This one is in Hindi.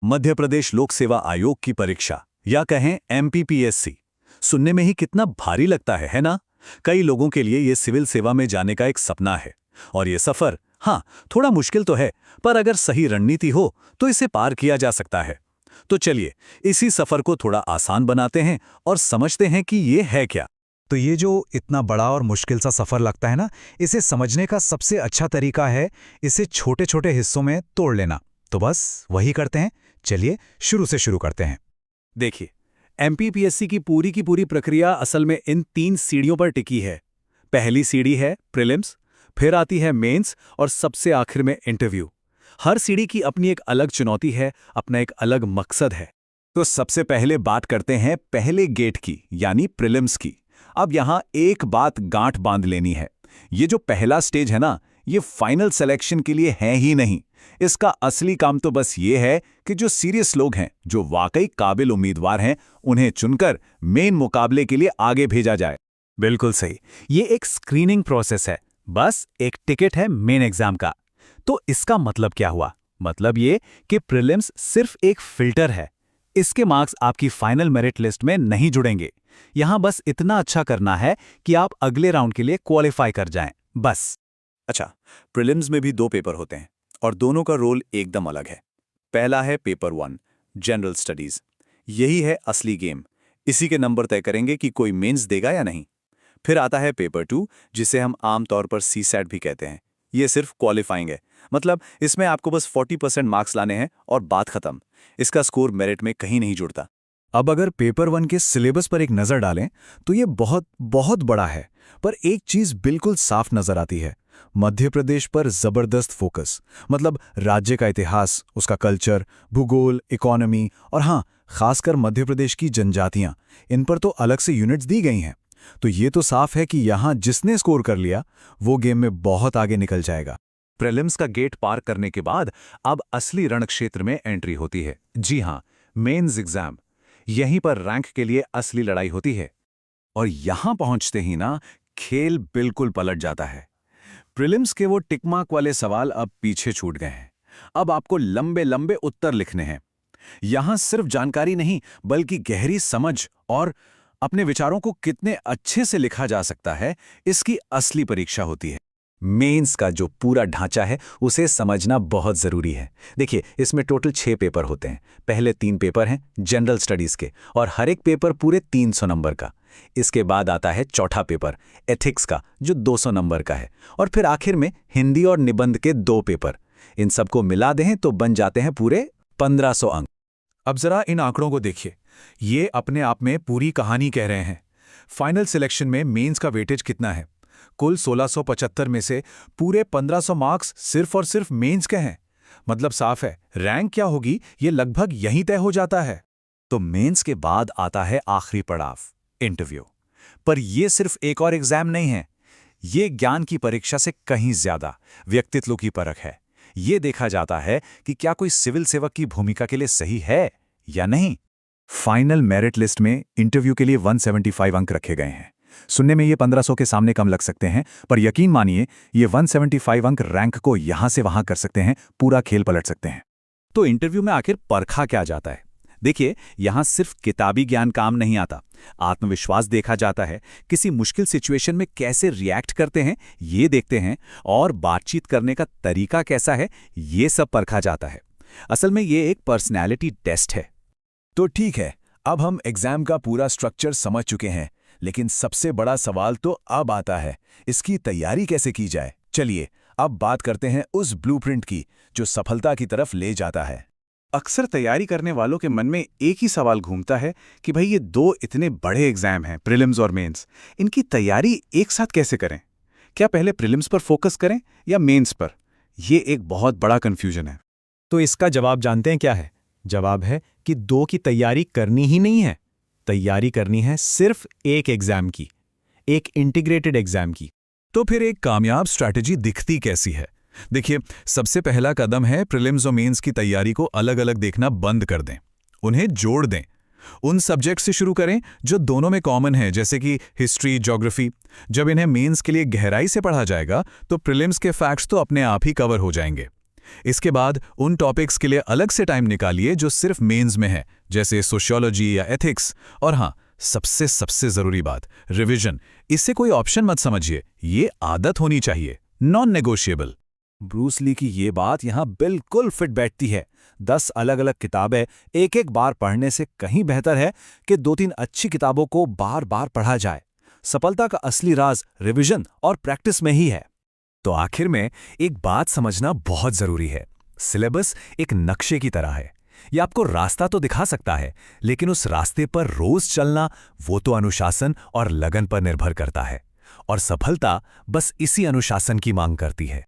मध्य प्रदेश लोक सेवा आयोग की परीक्षा या कहें एमपीपीएससी सुनने में ही कितना भारी लगता है ना। कई लोगों के लिए ये सिविल सेवा में जाने का एक सपना है और ये सफर हाँ थोड़ा मुश्किल तो है, पर अगर सही रणनीति हो तो इसे पार किया जा सकता है। तो चलिए इसी सफर को थोड़ा आसान बनाते हैं और समझते हैं कि ये है क्या। तो ये जो इतना बड़ा और मुश्किल सा सफ़र लगता है ना, इसे समझने का सबसे अच्छा तरीका है इसे छोटे छोटे हिस्सों में तोड़ लेना। तो बस वही करते हैं, चलिए शुरू से शुरू करते हैं। देखिए, एमपीपीएससी की पूरी प्रक्रिया असल में इन 3 सीढ़ियों पर टिकी है। पहली सीढ़ी है प्रीलिम्स, फिर आती है मेंस और सबसे आखिर में इंटरव्यू। हर सीढ़ी की अपनी एक अलग चुनौती है, अपना एक अलग मकसद है। तो सबसे पहले बात करते हैं पहले गेट की, यानी प्रीलिम्स की। अब यहां एक बात गांठ बांध लेनी है, ये जो पहला स्टेज है ना, ये फाइनल सिलेक्शन के लिए है ही नहीं। इसका असली काम तो बस ये है कि जो सीरियस लोग हैं, जो वाकई काबिल उम्मीदवार हैं, उन्हें चुनकर मेन मुकाबले के लिए आगे भेजा जाए। बिल्कुल सही, ये एक स्क्रीनिंग प्रोसेस है, बस एक टिकट है मेन एग्जाम का। तो इसका मतलब क्या हुआ? मतलब ये कि प्रीलिम्स सिर्फ एक फिल्टर है। इसके मार्क्स आपकी फाइनल मेरिट लिस्ट में नहीं जुड़ेंगे। यहां बस इतना अच्छा करना है कि आप अगले राउंड के लिए क्वालिफाई कर जाएं, बस। अच्छा, प्रीलिम्स में भी 2 पेपर होते हैं और दोनों का रोल एकदम अलग है। पहला है पेपर 1, जनरल स्टडीज। यही है असली गेम। इसी के नंबर तय करेंगे कि कोई मेंस देगा या नहीं। फिर आता है पेपर 2, जिसे हम आमतौर पर सीसैट भी कहते हैं। ये सिर्फ क्वालिफाइंग है, मतलब इसमें आपको बस 40% मार्क्स लाने हैं और बात खत्म। इसका स्कोर मेरिट में कहीं नहीं जुड़ता। अब अगर पेपर 1 के सिलेबस पर एक नज़र डालें तो ये बहुत बहुत बड़ा है, पर एक चीज़ बिल्कुल साफ नज़र आती है। मध्य प्रदेश पर ज़बरदस्त फोकस, मतलब राज्य का इतिहास, उसका कल्चर, भूगोल, इकोनॉमी और हाँ, खासकर मध्य प्रदेश की जनजातियां, इन पर तो अलग से यूनिट्स दी गई हैं। तो ये तो साफ है कि यहाँ जिसने स्कोर कर लिया वो गेम में बहुत आगे निकल जाएगा। प्रीलिम्स का गेट पार करने के बाद अब असली रणक्षेत्र में एंट्री होती है। जी हाँ, मेंस एग्जाम। यहीं पर रैंक के लिए असली लड़ाई होती है। और यहां पहुंचते ही ना, खेल बिल्कुल पलट जाता है। प्रीलिम्स के वो टिक मार्क वाले सवाल अब पीछे छूट गए हैं। अब आपको लंबे लंबे उत्तर लिखने हैं। यहां सिर्फ जानकारी नहीं, बल्कि गहरी समझ और अपने विचारों को कितने अच्छे से लिखा जा सकता है, इसकी असली परीक्षा होती है। मेंस का जो पूरा ढांचा है उसे समझना बहुत ज़रूरी है। देखिए, इसमें टोटल 6 पेपर होते हैं। पहले 3 पेपर हैं जनरल स्टडीज़ के और हर एक पेपर पूरे 300 नंबर का। इसके बाद आता है चौथा पेपर एथिक्स का, जो 200 नंबर का है। और फिर आखिर में हिंदी और निबंध के 2 पेपर। इन सबको मिला दें तो बन जाते हैं पूरे 1500 अंक। अब जरा इन आंकड़ों को देखिए, ये अपने आप में पूरी कहानी कह रहे हैं। फाइनल सिलेक्शन में मेंस का वेटेज कितना है? कुल 1675 में से पूरे 1500 मार्क्स सिर्फ और सिर्फ मेंस के हैं। मतलब साफ है, रैंक क्या होगी ये लगभग यहीं तय हो जाता है। तो मेंस के बाद आता है आखिरी पड़ाव, इंटरव्यू। पर यह सिर्फ एक और एग्जाम नहीं है, ये ज्ञान की परीक्षा से कहीं ज्यादा व्यक्तित्व की परख है। ये देखा जाता है कि क्या कोई सिविल सेवक की भूमिका के लिए सही है या नहीं। फाइनल मेरिट लिस्ट में इंटरव्यू के लिए 175 अंक रखे गए हैं। सुनने में ये 1500 के सामने कम लग सकते हैं, पर यकीन मानिए ये 175 अंक रैंक को यहां से वहां कर सकते हैं, पूरा खेल पलट सकते हैं। तो इंटरव्यू में आखिर परखा क्या जाता है? देखिए, यहां सिर्फ किताबी ज्ञान काम नहीं आता। आत्मविश्वास देखा जाता है, किसी मुश्किल सिचुएशन में कैसे रिएक्ट करते हैं ये देखते हैं, और बातचीत करने का तरीका कैसा है ये सब परखा जाता है। असल में ये एक पर्सनैलिटी टेस्ट है। तो ठीक है, अब हम एग्जाम का पूरा स्ट्रक्चर समझ चुके हैं, लेकिन सबसे बड़ा सवाल तो अब आता है, इसकी तैयारी कैसे की जाए। चलिए अब बात करते हैं उस ब्लूप्रिंट की जो सफलता की तरफ ले जाता है। अक्सर तैयारी करने वालों के मन में एक ही सवाल घूमता है कि भाई ये 2 इतने बड़े एग्जाम हैं, प्रीलिम्स और मेंस, इनकी तैयारी एक साथ कैसे करें? क्या पहले प्रीलिम्स पर फोकस करें या मेंस पर? ये एक बहुत बड़ा कंफ्यूजन है। तो इसका जवाब जानते हैं क्या है? जवाब है कि 2 की तैयारी करनी ही नहीं है। तैयारी करनी है सिर्फ एक एग्जाम की, एक इंटीग्रेटेड एग्जाम की। तो फिर एक कामयाब स्ट्रैटेजी दिखती कैसी है? देखिए, सबसे पहला कदम है प्रीलिम्स और मेंस की तैयारी को अलग अलग देखना बंद कर दें, उन्हें जोड़ दें। उन सब्जेक्ट से शुरू करें जो दोनों में कॉमन है, जैसे कि हिस्ट्री, ज्योग्राफी। जब इन्हें मेंस के लिए गहराई से पढ़ा जाएगा तो प्रीलिम्स के फैक्ट्स तो अपने आप ही कवर हो जाएंगे। इसके बाद उन टॉपिक्स के लिए अलग से टाइम निकालिए जो सिर्फ मेंस में है, जैसे सोशियोलॉजी या एथिक्स। और हाँ, सबसे सबसे ज़रूरी बात, रिवीजन। इससे कोई ऑप्शन मत समझिए, ये आदत होनी चाहिए, नॉन नेगोशिएबल। ब्रूस ली की ये बात यहाँ बिल्कुल फिट बैठती है। 10 अलग अलग किताबें एक एक बार पढ़ने से कहीं बेहतर है कि 2-3 अच्छी किताबों को बार बार पढ़ा जाए। सफलता का असली राज रिवीजन और प्रैक्टिस में ही है। तो आखिर में एक बात समझना बहुत जरूरी है, सिलेबस एक नक्शे की तरह है। ये आपको रास्ता तो दिखा सकता है, लेकिन उस रास्ते पर रोज चलना, वो तो अनुशासन और लगन पर निर्भर करता है। और सफलता बस इसी अनुशासन की मांग करती है।